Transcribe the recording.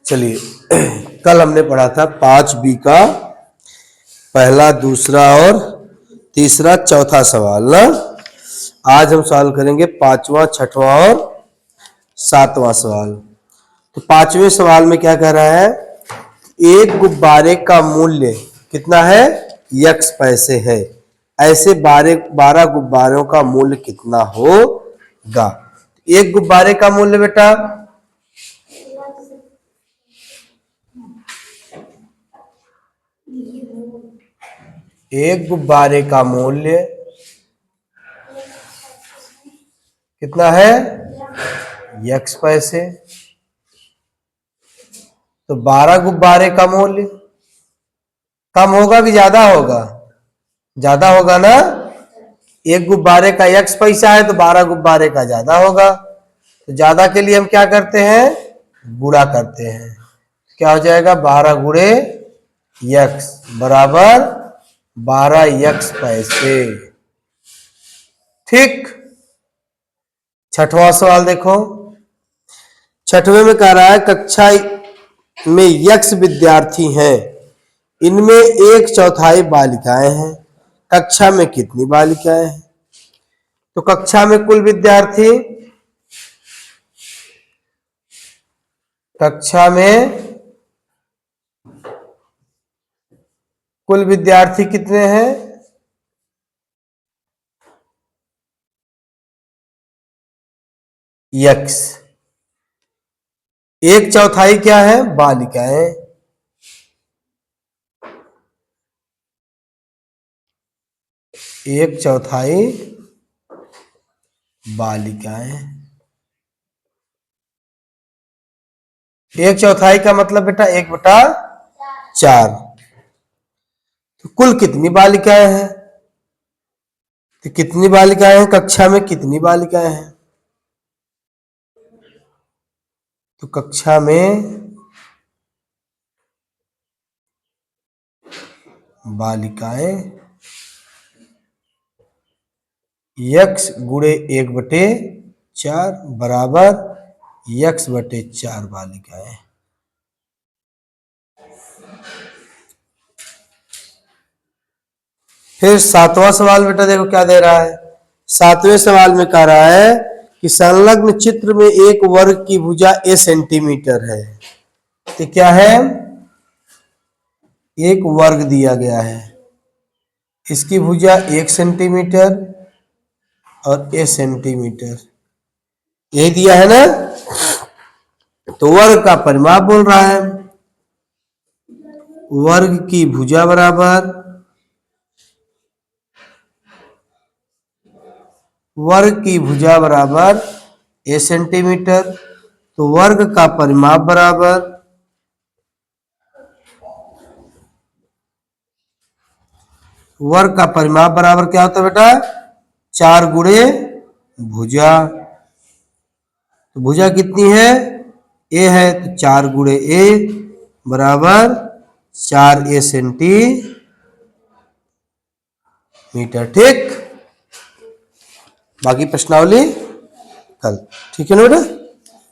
चलिए कल हमने पढ़ा था 5B का पहला, दूसरा और तीसरा चौथा सवाल ना। आज हम सवाल करेंगे 5वां, 6वां और 7वां सवाल। तो 5वें सवाल में क्या कह रहा है, एक गुब्बारे का मूल्य कितना है, x पैसे है। ऐसे 12 गुब्बारों का मूल्य कितना होगा। एक गुब्बारे का मूल्य बेटा एक गुब्बारे का मूल्य कितना है, x पैसे। तो 12 गुब्बारे का मूल्य कम होगा कि ज्यादा होगा, ज्यादा होगा ना। एक गुब्बारे का x पैसा है तो 12 गुब्बारे का ज्यादा होगा। तो ज्यादा के लिए हम क्या करते हैं, गुणा करते हैं। क्या हो जाएगा, 12 गुणे x बराबर 12x पैसे। ठीक। 6वां सवाल देखो। 6वें में कह रहा है कक्षा में x विद्यार्थी हैं, इनमें 1/4 बालिकाएं हैं। कक्षा में कितनी बालिकाएं हैं। तो कक्षा में कुल विद्यार्थी, कक्षा में कुल विद्यार्थी कितने हैं, x। 1/4 क्या है, बालिकाएं। एक चौथाई बालिकाएं। 1/4 का मतलब बेटा 1/4। तो कुल कितनी बालिकाएं हैं, तो कितनी बालिकाएं हैं, कक्षा में कितनी बालिकाएं हैं। तो कक्षा में बालिकाएं x गुणे 1/4 बराबर x/4 बालिकाएं। फिर 7वां सवाल बेटा देखो क्या दे रहा है। 7वें सवाल में कह रहा है कि संलग्न चित्र में एक वर्ग की भुजा a सेंटीमीटर है। तो क्या है, एक वर्ग दिया गया है, इसकी भुजा 1 सेंटीमीटर और a सेंटीमीटर, यही दिया है ना। तो वर्ग का परिमाप बोल रहा है, वर्ग की भुजा बराबर वर्ग की भुजा बराबर a सेंटीमीटर। तो वर्ग का परिमाप बराबर क्या होता है बेटा, 4 गुणे भुजा। तो भुजा कितनी है, a है, तो 4 गुणे a बराबर 4a सेंटीमीटर। ठीक। बाकी प्रश्नावली कल, ठीक है ना बेटा।